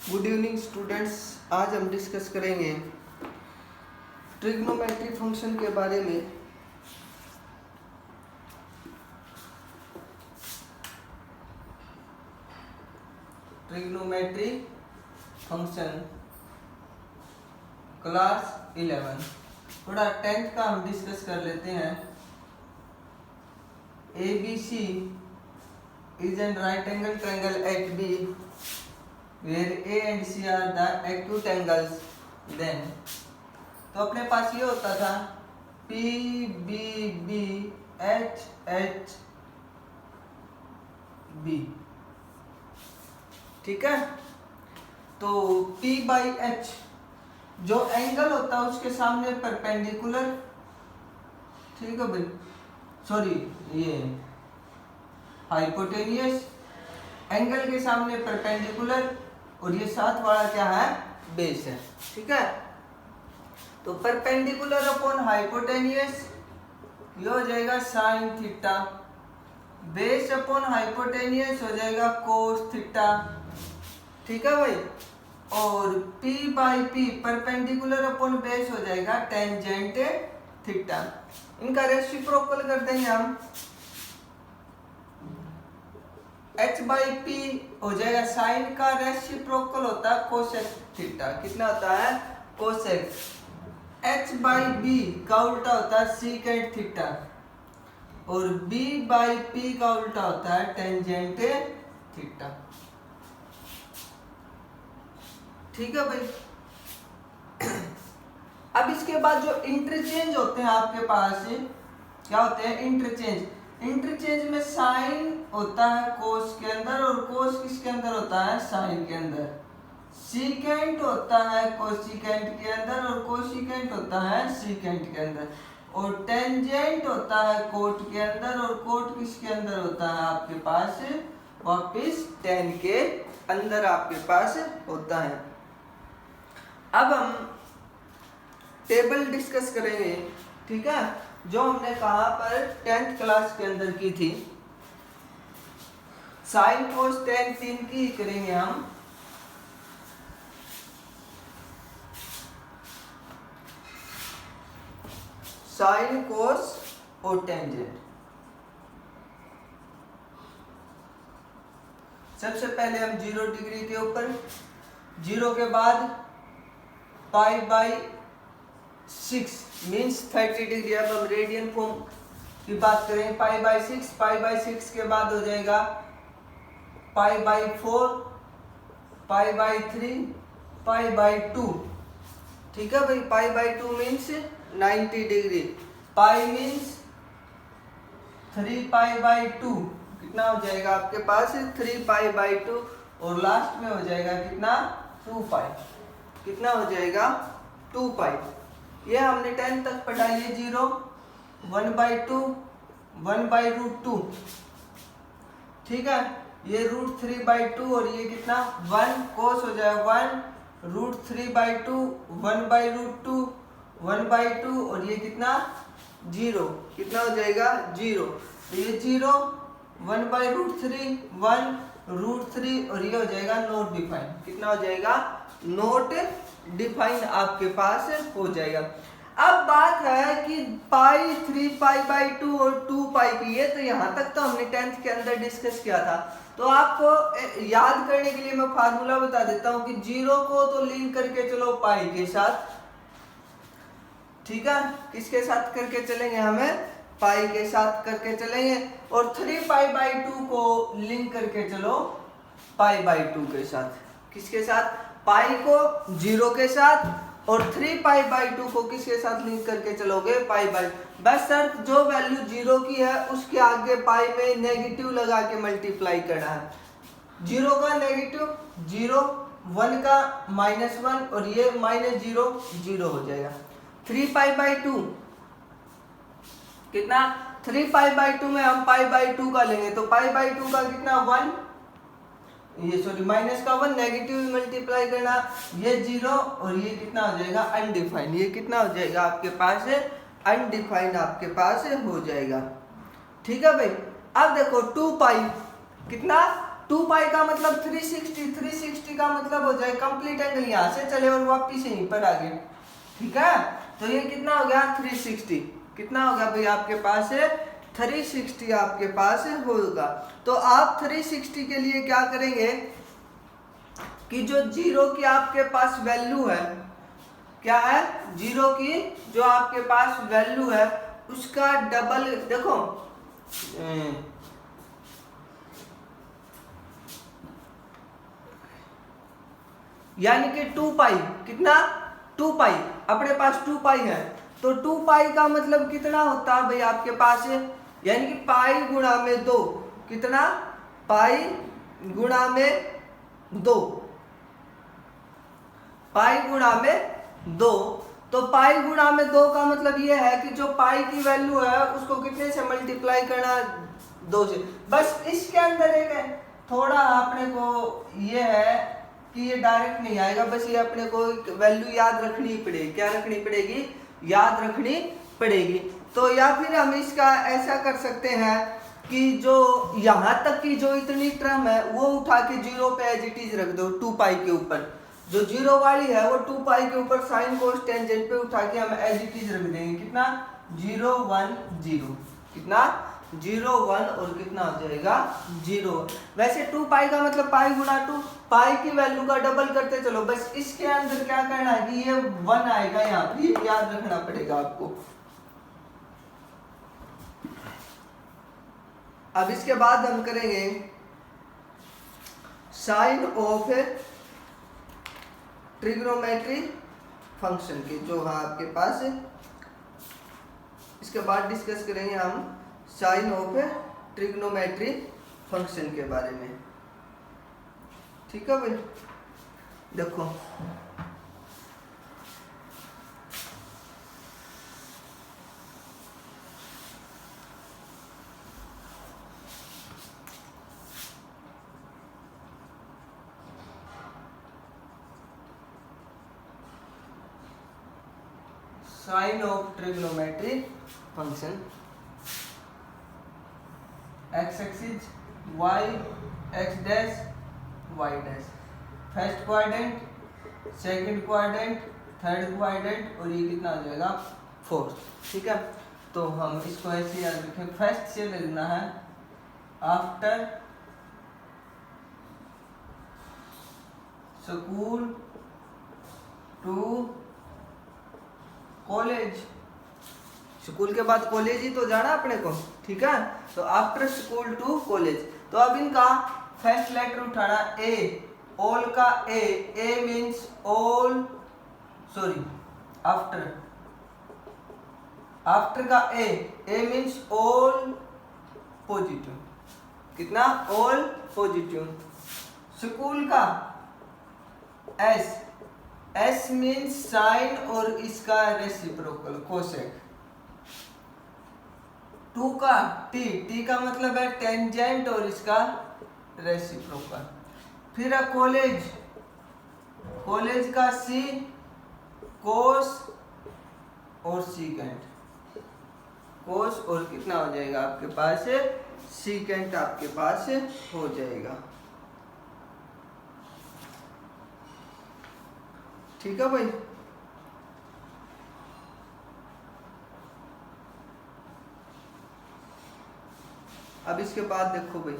Good evening students. आज हम discuss करेंगे ट्रिग्नोमेट्री फंक्शन के बारे में। ट्रिग्नोमेट्री फंक्शन क्लास 11, थोड़ा 10th का हम डिस्कस कर लेते हैं। ABC is an right angle triangle at B where A and C are the acute angles, then तो अपने पास ये होता था PBB HHB, ठीक है। तो P बाई H जो एंगल होता है उसके सामने परपेंडिकुलर, ठीक है भाई, सॉरी ये हाइपोटेनियस, एंगल के सामने परपेंडिकुलर, और ये साथ वाला क्या है, बेस है, ठीक है। तो परपेंडिकुलर अपॉन हाइपोटेनियस ये हो जाएगा sine theta, base upon hypotenuse हो जाएगा कोस थीटा, ठीक है भाई। और P by P perpendicular upon base हो जाएगा टेंजेंट थीटा। इनका रेसिप्रोकल कर देंगे हम, H बाई P हो जाएगा साइन का रेसिप्रोकल होता है कोसेक थीटा। कितना होता है, कोसेक। H बाई B का उल्टा होता है सीकेंट थीटा, और B बाई P का उल्टा होता है टेंजेंट थीटा, ठीक है भाई। अब इसके बाद जो इंटरचेंज होते हैं आपके पास, क्या होते हैं इंटरचेंज। इंटरचेंज में साइन होता है कोस के अंदर, और कोस किसके अंदर होता है, साइन के अंदर। सीकेंट होता है कोसिकेंट के अंदर, और कोसिकेंट होता है सीकेंट के अंदर। और टेंजेंट होता है कोट के अंदर, और कोट किसके अंदर होता है आपके पास, वापिस टेन के अंदर आपके पास होता है। अब हम टेबल डिस्कस करेंगे, ठीक है, जो हमने कहाँ पर 10th क्लास के अंदर की थी। साइन कोस टेन 3 की करेंगे हम। साइन कोस और टेंजेंट। सबसे पहले हम 0 डिग्री के ऊपर, 0 के बाद पाई बाई 6 मीन्स 30 डिग्री। अब हम रेडियन फॉर्म की बात करें, पाई बाई 6, पाई बाई 6 के बाद हो जाएगा pi by 4, pi by 3, pi by 2, ठीक है भाई। पाई by 2 means 90 degree, pi means 3 pi by 2, कितना हो जाएगा आपके पास 3 पाई बाई 2, और लास्ट में हो जाएगा कितना 2 पाई, कितना हो जाएगा 2 पाई। ये हमने 10 तक पढ़ा। ये 0 1 बाई 2 1 बाई रूट 2, ठीक है। ये रूट 3 बाई 2, और ये कितना 1 कोस हो जाएगा 1 root 3 by 2, 1 by root 2 1 by 2, और ये कितना 0, कितना हो जाएगा 0। तो ये 0 1 बाई रूट 3 1 रूट 3, और ये हो जाएगा नॉट डिफाइन, कितना हो जाएगा नॉट डिफाइन आपके पास हो जाएगा। अब बात है कि पाई 3 पाई बाई 2 और 2 पाई की, ये तो यहाँ तक तो हमने 10th के अंदर डिस्कस किया था। तो आपको याद करने के लिए मैं फार्मूला बता देता हूँ कि 0 को तो लिंक करके चलो पाई के साथ, ठीक है। किसके साथ करके चलेंगे, हमें पाई के साथ करके चलेंगे। और 3 पाई बाई 2 को लिंक करके चलो पाई बाई 2 के साथ। किसके साथ, पाई को 0 के साथ, और 3 पाई बाई 2 को किसके साथ लिंक करके चलोगे, पाई बाई। बस शर्त जो वैल्यू 0 की है उसके आगे पाई में नेगेटिव लगा के मल्टीप्लाई करना है। 0 का नेगेटिव 0, 1 का -1, और ये -0 0 हो जाएगा। 3 पाई बाई 2 कितना, 3 पाई बाई 2 में हम पाई बाई 2 का लेंगे, तो पाई बाई 2 का कितना 1, ये सॉरी माइनस का 1, नेगेटिव मल्टीप्लाई करना, ये 0, और ये कितना हो जाएगा अनडिफाइंड। ये कितना हो जाएगा आपके पास अनडिफाइंड, आपके पास हो जाएगा, ठीक है भाई। अब देखो 2 पाई कितना 2 पाई का मतलब 360 का मतलब हो जाए कंप्लीट एंगल यहाँ से चले और वापिस यहीं पर आ गए, ठीक है। तो ये कितना हो गया 360, कितना हो गया भाई आपके पास 360 आपके पास होगा। तो आप 360 के लिए क्या करेंगे कि जो जीरो की आपके पास वैल्यू है, क्या है, जीरो की जो आपके पास वैल्यू है उसका डबल, देखो यानी कि 2 पाई, कितना 2 पाई अपने पास 2 पाई है, तो 2 पाई का मतलब कितना होता है भाई आपके पास, यानी कि पाई गुणा में 2, कितना, पाई गुणा में 2, पाई गुणा में 2। तो पाई गुणा में 2 का मतलब ये है कि जो पाई की वैल्यू है उसको कितने से मल्टीप्लाई करना, 2 से। बस इसके अंदर एक है थोड़ा अपने को ये है कि ये डायरेक्ट नहीं आएगा, बस ये अपने को वैल्यू याद रखनी पड़ेगी, क्या रखनी पड़ेगी, याद रखनी पड़ेगी। तो या फिर हम इसका ऐसा कर सकते हैं कि जो यहाँ तक की जो इतनी टर्म है वो उठा के जीरो पे एज इट इज रख दो, 2 पाई के ऊपर, जो जीरो वाली है वो 2 पाई के ऊपर साइन कोस टेंजेंट पे उठा के हम एज इट इज रख देंगे, कितना 0 1 0, कितना 0 1 और कितना हो जाएगा 0। वैसे 2 पाई का मतलब पाई गुणा 2, पाई की वैल्यू का डबल करते चलो, बस इसके अंदर क्या करना है कि ये 1 आएगा यहाँ पे, ये याद रखना पड़ेगा आपको। अब इसके बाद हम करेंगे साइन ऑफ ट्रिग्नोमेट्री फंक्शन के, जो है आपके पास, इसके बाद डिस्कस करेंगे हम साइन ऑफ ट्रिग्नोमेट्री फंक्शन के बारे में, ठीक है भाई। देखो sine of trigonometry function, x axis y x dash y dash, first quadrant, second quadrant, third quadrant और ये कितना हो जाएगा 4th, ठीक है। तो हम इसको ऐसे याद रखें, फर्स्ट से लिखना है after school to college, school के बाद कॉलेज ही तो जाना अपने को, ठीक है। तो आफ्टर स्कूल टू कॉलेज, तो अब इनका फर्स्ट लेटर उठाना ए, ऑल का A means all, sorry after, after का ए मीन्स ऑल पॉजिटिव, कितना ऑल पॉजिटिव। स्कूल का एस मीन्स साइन और इसका रेसिप्रोकल कोसेक। 2 का टी का मतलब है टेंजेंट और इसका रेसिप्रोकल। फिर है कॉलेज का सी, कोस और सीकेंट, कोस और कितना हो जाएगा आपके पास सीकेंट आपके पास हो जाएगा, ठीक है भाई। अब इसके बाद देखो भाई,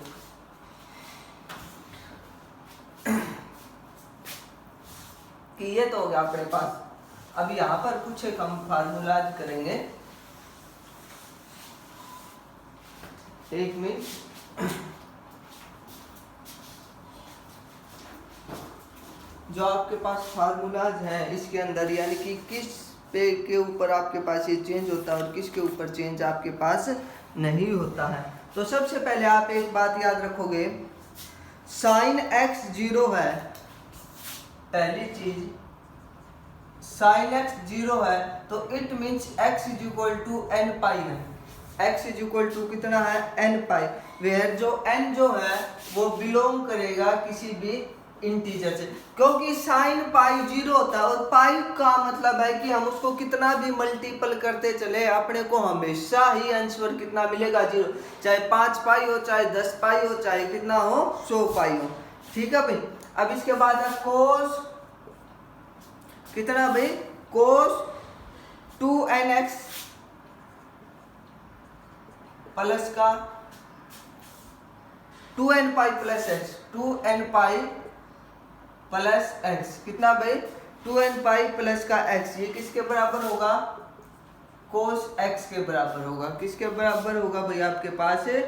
कि ये तो हो गया अपने पास। अब यहाँ पर कुछ एक हम फार्मूलाज करेंगे, एक मिनट। जो आपके पास फार्मूलाज हैं इसके अंदर, यानी कि किस पे के ऊपर आपके पास ये चेंज होता है और किसके ऊपर चेंज आपके पास नहीं होता है। तो सबसे पहले आप एक बात याद रखोगे, साइन x 0 है, पहली चीज साइन x 0 है तो it means x is equal to n pi है, x इज इक्वल टू कितना है n पाई, वेयर जो n जो है वो बिलोंग करेगा किसी भी इंटीजर से, क्योंकि साइन पाई 0 होता है और पाई का मतलब है कि हम उसको कितना भी मल्टीपल करते चले अपने को हमेशा ही आंसर कितना मिलेगा 0, चाहे 5 पाई हो, चाहे 10 पाई हो, चाहे कितना हो 100 पाई हो। ठीक है भाई। अब इसके बाद है कोस कितना भाई, कोस 2nx प्लस का 2n pi plus x, 2n pi plus x कितना भाई 2n पाई प्लस का x, ये किसके बराबर होगा, कोस x के बराबर होगा। किसके बराबर होगा भाई आपके पास है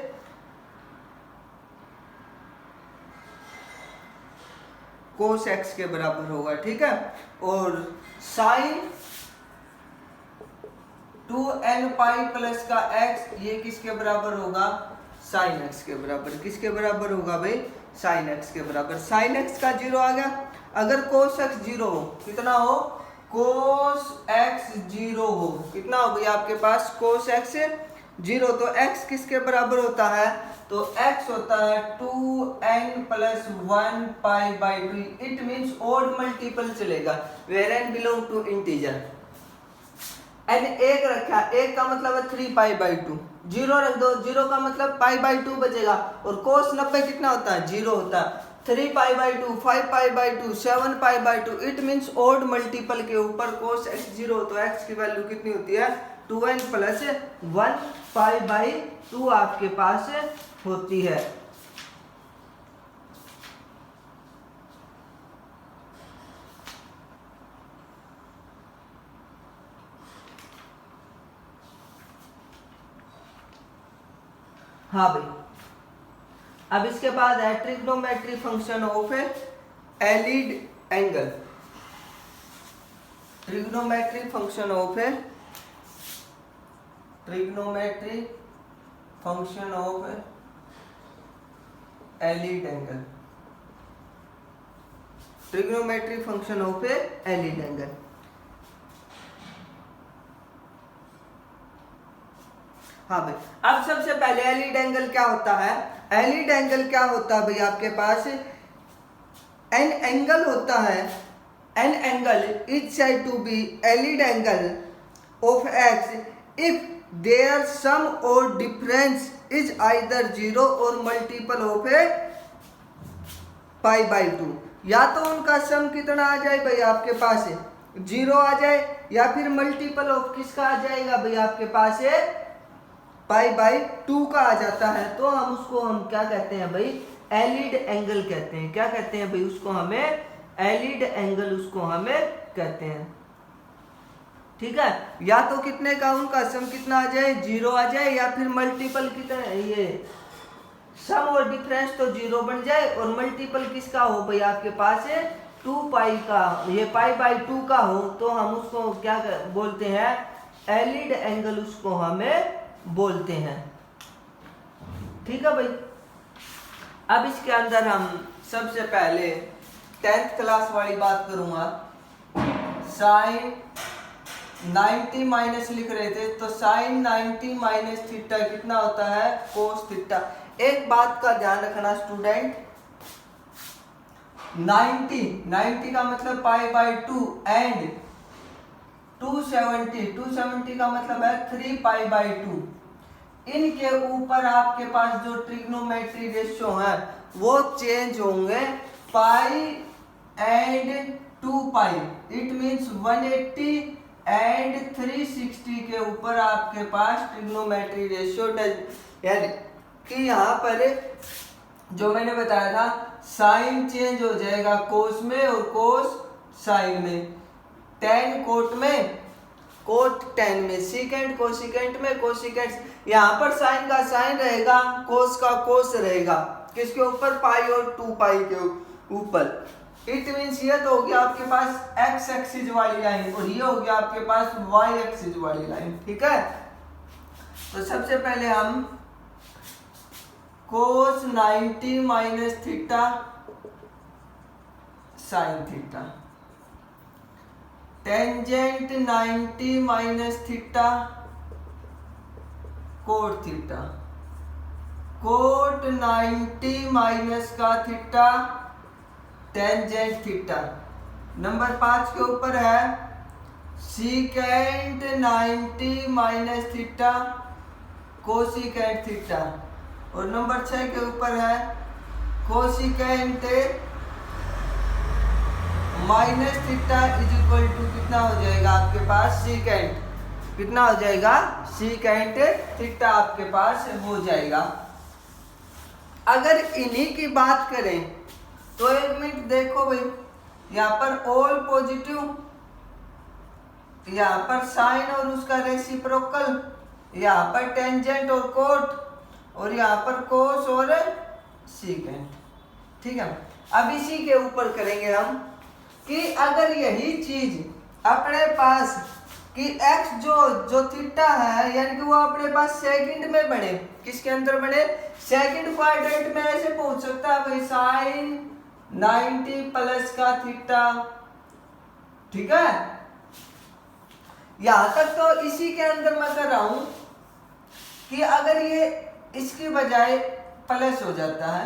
कोस x के बराबर होगा। ठीक है। और साइन 2n पाई प्लस का x ये किसके बराबर होगा, साइन x के बराबर। किसके बराबर होगा भाई, साइन x के बराबर। साइन x का 0 आ गया। अगर कोस x 0 हो, कितना हो, कोस x 0 हो, कितना हो भैया आपके पास कोस x 0, तो x किसके बराबर होता है, तो x होता है 2n plus 1 pi by 2। It means odd multiple चलेगा where n belong to integer. n एक रखा, एक का मतलब है 3 पाई बाई 2, 0 रख दो, 0 का मतलब पाई बाई 2 बचेगा। और कोस 90 कितना होता है, 0 होता है। 3 pi by 2, 5 pi by 2, 7 pi by 2। It means odd multiple के ऊपर कोस x 0, तो x की वैल्यू कितनी होती है 2n प्लस 1 पाई बाई 2 आपके पास होती है। हाँ भाई। अब इसके बाद है trigonometry function of allied angle. Trigonometry function of trigonometry function of allied angle. Trigonometry function of allied angle. हाँ भाई। अब सबसे पहले एलिड एंगल क्या होता है, एलिड एंगल क्या होता है भाई आपके पास, एन एंगल होता है, an angle is said to be allied angle of X if their sum or difference is either 0 और मल्टीपल ऑफ पाई बाई 2। या तो उनका सम कितना आ जाए भाई आपके पास 0 आ जाए, या फिर मल्टीपल ऑफ किसका आ जाएगा भाई आपके पास पाई बाई 2 का आ जाता है, तो हम उसको हम क्या कहते हैं भाई, एलिड एंगल कहते हैं। क्या कहते हैं भाई उसको, हमें एलिड एंगल उसको हमें कहते हैं। ठीक है। या तो कितने का उनका सम कितना आ जाए 0 आ जाए, या फिर मल्टीपल कितना, ये सम और डिफरेंस तो 0 बन जाए और मल्टीपल किसका हो भाई आपके पास 2 पाई का, ये पाई बाई 2 का हो, तो हम उसको क्या बोलते हैं, एलिड एंगल उसको हमें बोलते हैं। ठीक है भाई। अब इसके अंदर हम सबसे पहले 10th क्लास वाली बात करूंगा। साइन 90 माइनस लिख रहे थे, तो साइन 90 माइनस थीटा कितना होता है, कोस थीटा। एक बात का ध्यान रखना स्टूडेंट, 90 का मतलब पाई बाई 2 एंड 270 का मतलब है 3 पाई बाई 2। इनके ऊपर आपके पास जो ट्रिग्नोमेट्री रेशियो है वो चेंज होंगे pi and 2 pi. It means 180 and 360 के ऊपर आपके पास ट्रिग्नोमेट्री रेशियो, यानी कि यहाँ पर जो मैंने बताया था साइन चेंज हो जाएगा कोस में और कोस साइन में, टेन कोट में, कोट टेन में, सीकेंट कोसिकेंट में, कोसिकेंट। यहाँ पर साइन का साइन रहेगा, कोस का कोस रहेगा, किसके ऊपर, पाई और 2 पाई के ऊपर। इट मीन्स ये तो हो गया आपके पास एक्स एक्सिस वाली लाइन और ये हो गया आपके पास वाई एक्सिस वाली लाइन। ठीक है। तो सबसे पहले हम cos 90 minus theta sine theta, tangent 90 minus theta cot theta, cot 90 minus का थीटा टेंजेंट थीटा। नंबर 5 के ऊपर है secant 90 minus theta cosecant theta. और नंबर 6 के ऊपर है cosecant minus theta is equal to कितना हो जाएगा आपके पास सीकेंट, कितना हो जाएगा सीकेंट थीटा आपके पास हो जाएगा। अगर इन्हीं की बात करें तो एक मिनट देखो भाई, यहाँ पर ऑल पॉजिटिव, यहाँ पर साइन और उसका रेसिप्रोकल, यहाँ पर टेंजेंट और कोट, और यहाँ पर कोस और सीकेंट। ठीक है, अब इसी के ऊपर करेंगे हम कि अगर यही चीज अपने पास कि x जो थीटा है यानी कि वो अपने पास सेकंड में बने, किसके अंदर बने, सेकंड क्वाड्रेंट में ऐसे पहुंच सकता है भाई साइन 90 प्लस का थीटा। ठीक है, यहां तक तो इसी के अंदर मैं कर रहा हूं कि अगर ये इसकी बजाय प्लस हो जाता है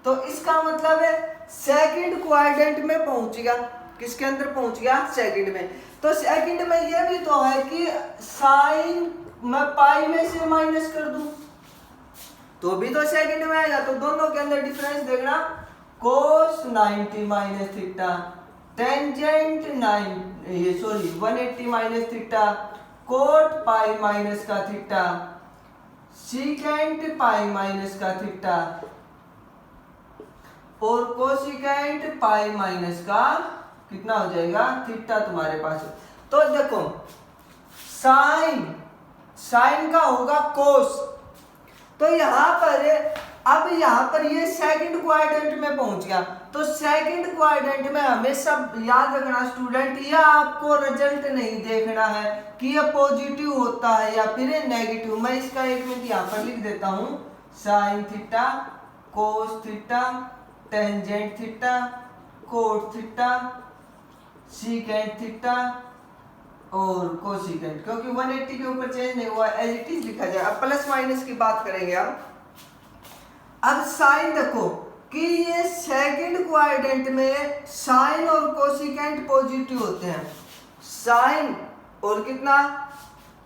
तो इसका मतलब है सेकंड क्वाड्रेंट में पहुंच गया, किसके अंदर पहुंच गया, सेकंड में। तो सेकंड में ये भी तो है कि साइन मैं पाई में से माइनस कर दूं तो भी तो सेकंड में आएगा। तो दोनों के अंदर डिफरेंस देखना, कोस 90 minus theta, tangent 180 minus theta, coat pi minus का थीटा, सीकेंट पाई माइनस का थीटा और कोसिकेंट पाई माइनस का कितना हो जाएगा थीटा तुम्हारे पास। तो देखो साइन का होगा कोस, तो यहां पर अब यहां पर ये सेकंड क्वाड्रेंट में पहुंच गया। तो सेकंड क्वाड्रेंट में हमेशा याद रखना स्टूडेंट, यह आपको रिजल्ट नहीं देखना है कि यह पॉजिटिव होता है या फिर नेगेटिव। मैं इसका एक मिनट यहां पर लिख देता हूं, sine theta, cos theta, tangent theta, cot theta, secant theta और कोसिकेंट, क्योंकि 180 के ऊपर चेंज नहीं हुआ, एज इट इज लिखा जाए। अब प्लस माइनस की बात करेंगे हम। अब साइन देखो कि ये सेकंड क्वाड्रेंट में साइन और कोसिकेंट पॉजिटिव होते हैं, साइन और कितना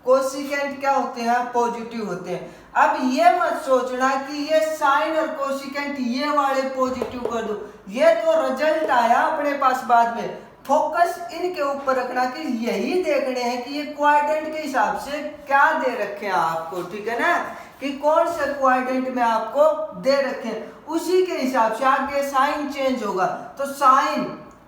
कोसिकेंट क्या होते हैं, पॉजिटिव होते हैं। अब ये मत सोचना कि ये साइन और कोसिकेंट ये वाले पॉजिटिव कर दो, ये तो रिजल्ट आया अपने पास बाद में। फोकस इनके ऊपर रखना कि यही देखने हैं कि ये क्वाड्रेंट के हिसाब से क्या दे रखे हैं आपको। ठीक है ना, कि कौन से क्वाड्रेंट में आपको दे रखे हैं, उसी के हिसाब से आगे साइन चेंज होगा। तो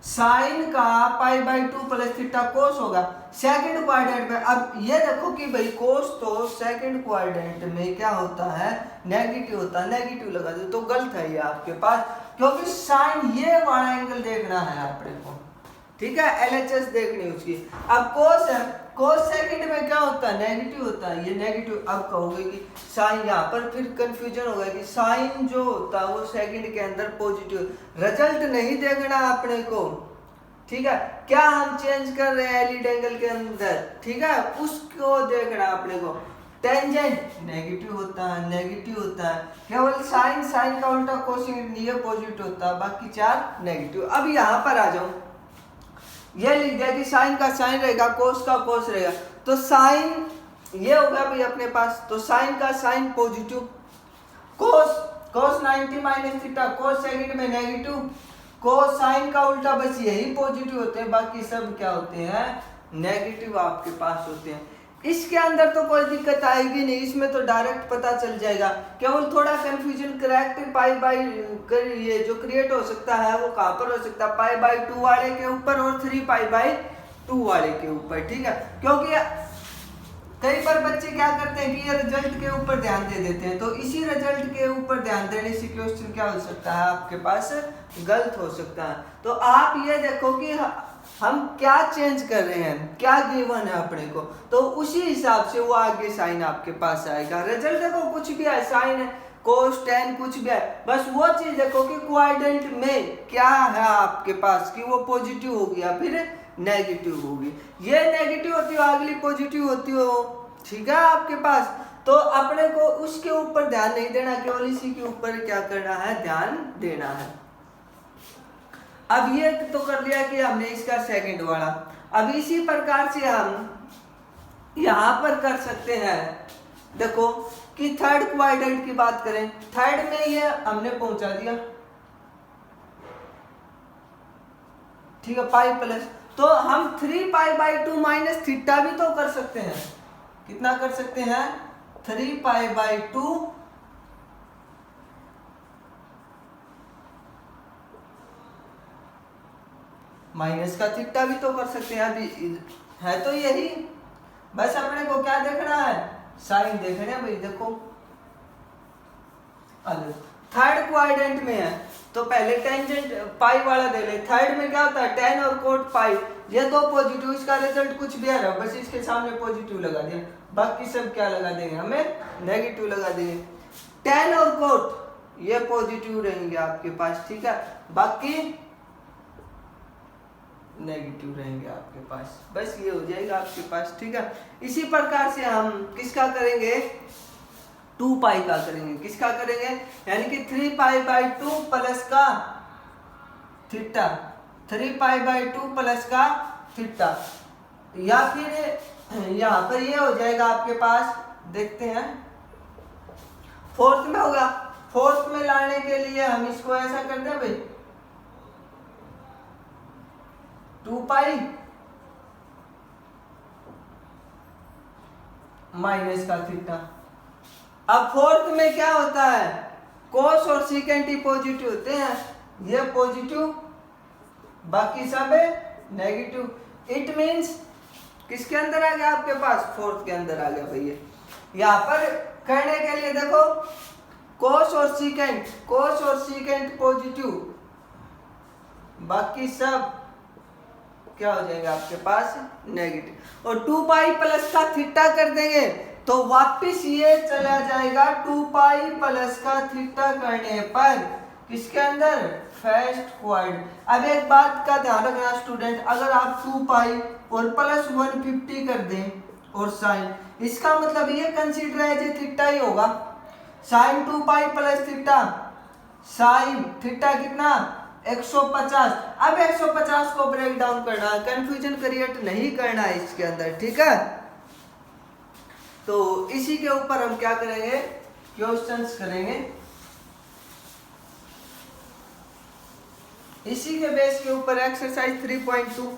साइन का पाई बाई 2 प्लस थीटा कोस होगा सेकंड क्वाड्रेंट में। अब ये देखो कि भाई कोस तो सेकंड क्वाड्रेंट में क्या होता है, नेगेटिव होता है, नेगेटिव लगा दो तो गलत है ये आपके पास, क्योंकि साइन ये वाला एंगल देखना है अपने को। ठीक है, एलएचएस देखनी उसकी। अब कोस है, कोस सेकंड में क्या होता है, नेगेटिव होता है, ये नेगेटिव। अब कहोगे कि साइन, यहाँ पर फिर कंफ्यूजन होगा कि साइन जो होता है वो सेकंड के अंदर पॉजिटिव, रिजल्ट नहीं देखना अपने को। ठीक है, क्या हम चेंज कर रहे हैं एलिड एंगल के अंदर, ठीक है, उसको देखना अपने को। टेंजेंट नेगेटिव होता है, नेगेटिव होता है, केवल साइन का उल्टा कोसिकेंट ये पॉजिटिव होता है, बाकी 4 नेगेटिव। अब यहाँ पर आ जाऊं, ये लिख दिया कि साइन का साइन रहेगा, कोस का कोस रहेगा। तो साइन ये होगा भाई अपने पास, तो साइन का साइन पॉजिटिव, कोस 90 माइनस थीटा, कोस सेकंड में नेगेटिव, कोस साइन का उल्टा बस यही पॉजिटिव होते हैं, बाकी सब क्या होते हैं, नेगेटिव आपके पास होते हैं। इसके अंदर तो कोई दिक्कत आएगी नहीं, इसमें तो डायरेक्ट पता चल जाएगा। केवल थोड़ा कंफ्यूजन करेक्ट पाई बाई ये जो क्रिएट हो सकता है वो कहाँ पर हो सकता है, पाई बाई 2 वाले के ऊपर और 3 पाई बाई 2 वाले के ऊपर। ठीक है, क्योंकि कई बार बच्चे क्या करते हैं कि ये रिजल्ट के ऊपर ध्यान दे देते हैं, तो इसी रिजल्ट के ऊपर ध्यान देने से क्वेश्चन क्या हो सकता है आपके पास, गलत हो सकता है। तो आप ये देखो कि हम क्या चेंज कर रहे हैं, क्या गिवन है अपने को, तो उसी हिसाब से वो आगे साइन आपके पास आएगा। रिजल्ट देखो कुछ भी है, साइन है, कोस टेन कुछ भी है, बस वो चीज देखो कि क्वाड्रेंट में क्या है आपके पास, कि वो पॉजिटिव होगी या फिर नेगेटिव होगी। ये नेगेटिव होती हो, अगली पॉजिटिव होती हो, ठीक है आपके पास। तो अपने को उसके ऊपर ध्यान नहीं देना, केवल इसी के ऊपर क्या करना है, ध्यान देना है। अब ये तो कर लिया कि हमने इसका सेकंड वाला। अब इसी प्रकार से हम यहां पर कर सकते हैं। देखो कि थर्ड क्वाड्रेंट की बात करें, थर्ड में ये हमने पहुंचा दिया, ठीक है, पाई प्लस, तो हम 3π/2 माइनस थीटा भी तो कर सकते हैं। कितना कर सकते हैं? 3π/2 माइनस का थीटा भी तो कर सकते हैं। अभी है तो यही, बस अपने को क्या देखना है? साइन देखना है भाई। देखो थर्ड क्वाड्रेंट में है तो पहले टेंजेंट पाई वाला दे ले। थर्ड में क्या होता है? tan और cot पाई, ये दो पॉजिटिव, इसका रिजल्ट कुछ भी आ रहा है, बस इसके सामने पॉजिटिव लगा दिया, बाकी सब क्या लगा देंगे? हमें नेगेटिव लगा देंगे। tan और cot ये पॉजिटिव रहेंगे आपके पास, ठीक है, बाकी नेगेटिव रहेंगे आपके पास, बस ये हो जाएगा आपके पास, ठीक है। इसी प्रकार से हम किसका करेंगे? 2π का करेंगे। किसका करेंगे? यानी कि 3π/2 प्लस का थीटा, 3π/2 प्लस का थीटा, या फिर यहां पर ये हो जाएगा आपके पास, देखते हैं फोर्थ में होगा। फोर्थ में लाने के लिए हम इसको ऐसा करते हैं भाई, 2π माइनस का थीटा। अब फोर्थ में क्या होता है? कोस और सीकेंट ही पॉजिटिव होते हैं, ये पॉजिटिव, बाकी सब नेगेटिव। इट मींस किसके अंदर आ गया आपके पास? फोर्थ के अंदर आ गया भैया। यहां पर करने के लिए देखो, कोस और सीकेंट पॉजिटिव, बाकी सब क्या हो जाएगा आपके पास? नेगेटिव। और 2π प्लस का थीटा कर देंगे तो वापिस ये चला जाएगा 2π प्लस का थीटा करने पर किसके अंदर? First quadrant. अब एक बात का ध्यान रखना स्टूडेंट, अगर आप 2π और प्लस 150 कर दें और साइन, इसका मतलब ये कंसीडर है जो थीटा ही होगा। Sine 2π plus theta, sine theta कितना? 150। अब 150 को ब्रेक डाउन करना, कंफ्यूजन क्रिएट नहीं करना है इसके अंदर, ठीक है। तो इसी के ऊपर हम क्या करेंगे? क्वेश्चंस करेंगे। इसी के बेस के ऊपर एक्सरसाइज 3.2।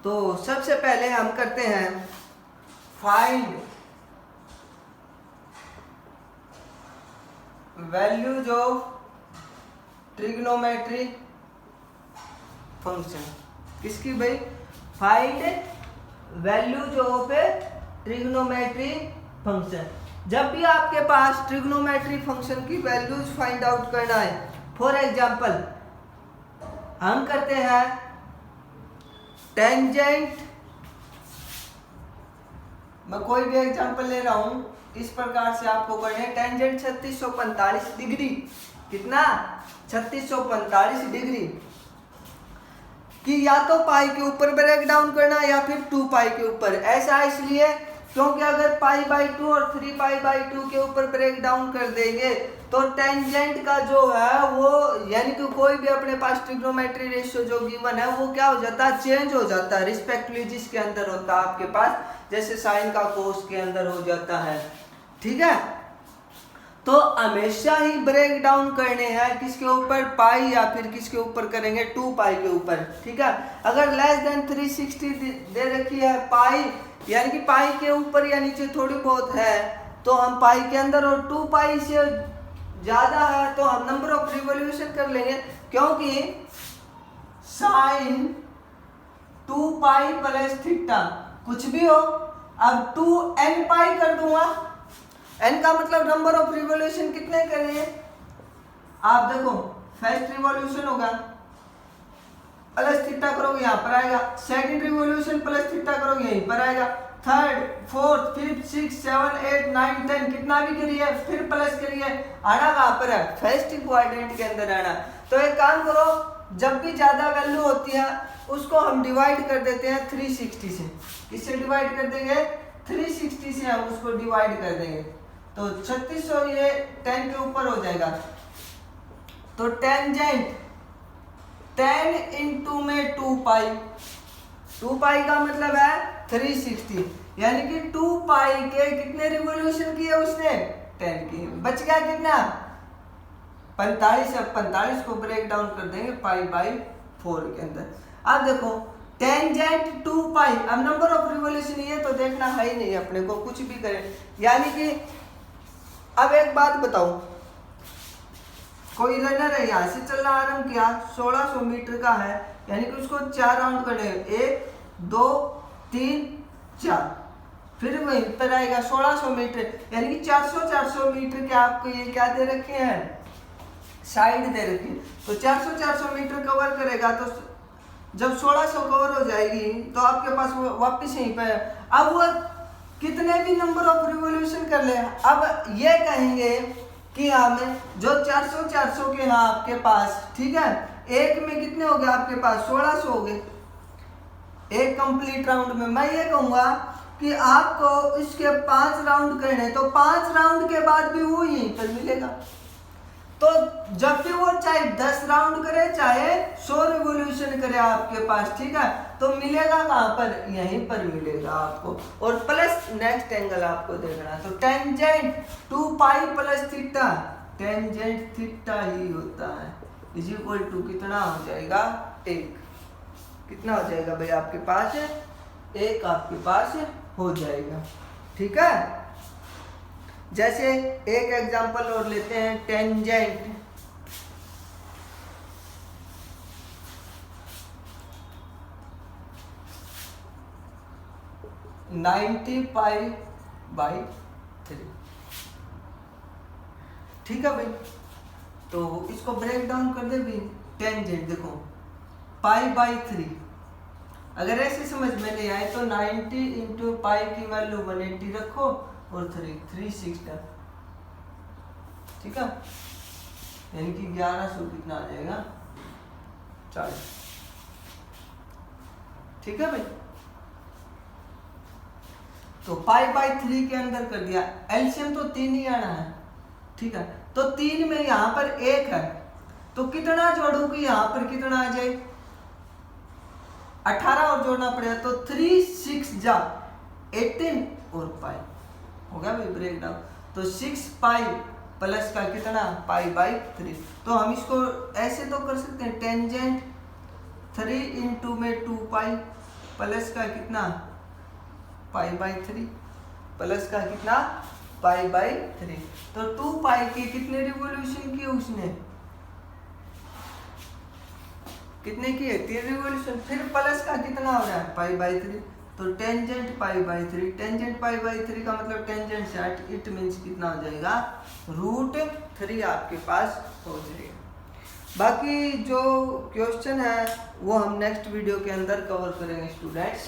तो सबसे पहले हम करते हैं find values of trigonometry function. किसकी भाई? Find values of trigonometry function. जब भी आपके पास ट्रिग्नोमेट्री फंक्शन की वैल्यूज फाइंड आउट करना है, फॉर एग्जांपल हम करते हैं टेंजेंट, मैं कोई भी एग्जांपल ले रहा हूं, इस प्रकार से आपको करना है। टेंजेंट 3645 डिग्री, कितना? 3645 डिग्री कि या तो पाई के ऊपर ब्रेक डाउन करना या फिर 2π के ऊपर। ऐसा इसलिए क्योंकि अगर π/2 और 3π/2 के ऊपर ब्रेक डाउन कर देंगे तो टेंजेंट का जो है वो, यानी कि कोई भी अपने पास ट्रिग्नोमेट्री रेशियो जो गिवन है वो क्या हो जाता है? चेंज हो जाता है रिस्पेक्टली जिसके अंदर होता है आपके पास, जैसे साइन का कोस के अंदर हो जाता है, ठीक है। तो हमेशा ही ब्रेक डाउन करने हैं किसके ऊपर? पाई, या फिर किसके ऊपर करेंगे? 2π के ऊपर, ठीक है। अगर लेस देन 360 दे रखी है पाई, यानी कि पाई के ऊपर या नीचे थोड़ी बहुत है, तो हम पाई के अंदर, और 2π से ज्यादा है तो हम नंबर ऑफ रिवॉल्यूशन कर लेंगे, क्योंकि साइन 2π प्लस थीटा कुछ भी हो, अब 2nπ कर दूंगा। n का मतलब नंबर ऑफ रिवॉल्यूशन कितने करेंगे? आप देखो, फर्स्ट रिवॉल्यूशन होगा प्लस थीटा करोगे यहाँ पर आएगा, सेकंड रिवॉल्यूशन प्लस थीटा करोगे यहीं पर आएगा, थर्ड, फोर्थ, फिफ्थ, सिक्स, 7, 8, 9, 10 कितना भी करिए, फिर प्लस करिए, आना कहाँ पर है, फर्स्ट क्वाड्रेंट के अंदर आना। तो एक काम करो, जब भी ज्यादा वैल्यू होती है उसको हम डिवाइड कर देते हैं 360 से। किससे डिवाइड कर देंगे, 360 से हम उसको डिवाइड कर देंगे। तो 3600 ये 10 के ऊपर हो जाएगा। तो टेंजेंट 10 इंटू में 2 पाई, 2 पाई का मतलब है 360, यानी कि 2 पाई के कितने रिवॉल्यूशन किए उसने, 10 किए। बच गया कितना, 45। अब 45 को ब्रेक डाउन कर देंगे पाई बाई 4 के अंदर। अब देखो टेंजेंट 2 पाई, अब नंबर ऑफ रिवॉल्यूशन ये तो देखना है ही नहीं अपने को, कुछ भी करें। यानी कि अब एक बात बताओ, कोई रनर है यहाँ से चलना आरंभ किया, 1600 मीटर का है, यानी कि उसको 4 राउंड करने, 1 2 3 4, फिर वहीं पर आएगा 1600 मीटर, यानी कि 400 मीटर के आपको ये क्या दे रखे हैं, साइड दे रखी है। तो 400 मीटर कवर करेगा, तो जब 1600 कवर हो जाएगी तो आपके पास वो वापस यहीं पे है। अब वो कितने भी नंबर ऑफ रिवॉल्यूशन कर ले, अब ये कहेंगे कि हमें जो 400 के यहाँ आपके पास, ठीक है, एक में कितने हो गए आपके पास, 1600 हो गए एक कंप्लीट राउंड में। मैं ये कहूंगा कि आपको इसके 5 राउंड करने, तो 5 राउंड के बाद भी वो यहीं पर मिलेगा। तो जब भी वो चाहे 10 राउंड करे, चाहे 100 रिवॉल्यूशन करे आपके पास, ठीक है, तो मिलेगा कहाँ पर, यहीं पर मिलेगा आपको। और प्लस नेक्स्ट एंगल आपको देखना, तो tangent 2 pi plus theta, tangent theta ही होता है, इज इक्वल टू कितना हो जाएगा, 1। कितना हो जाएगा भाई आपके पास, 1 आपके पास हो जाएगा। ठीक है, जैसे एक एग्जांपल और लेते हैं, टेंजेंट 90 पाई बाई 3। ठीक है भाई, तो इसको ब्रेक डाउन कर दे भी, टेंजेंट देखो पाई बाई 3, अगर ऐसे समझ में नहीं आए तो 90 इंटू पाई की वैल्यू 180 रखो और 360, ठीक है, यानी कि 1100 कितना आ जाएगा, 40। ठीक है भाई, तो पाई बाई 3 के अंदर कर दिया, एलसीएम तो 3 ही आना है। ठीक है, तो 3 में यहां पर 1 है, तो कितना जोड़ूंगी, यहां पर कितना आ जाए, 18 और जोड़ना पड़ेगा, तो 3 6 जा 18 और पाई हो गया भाई ब्रेक डाउन। तो 6 पाई प्लस का कितना, पाई बाई 3। तो हम इसको ऐसे तो कर सकते हैं, टेंजेंट 3 इंटू में 2 पाई प्लस का कितना, पाई बाई 3 प्लस का कितना, पाई बाई 3। तो 2 पाई के कितने रिवॉल्यूशन किए उसने, कितने किए, 3 रिवॉल्यूशन, फिर प्लस का कितना हो रहा है, पाई बाई 3। तो tangent pi by 3, tangent pi by 3 का मतलब टेंजेंट सेट, इट मीन्स कितना हो जाएगा, √3 आपके पास हो जाएगा। बाकी जो क्वेश्चन है वो हम नेक्स्ट वीडियो के अंदर कवर करेंगे स्टूडेंट्स।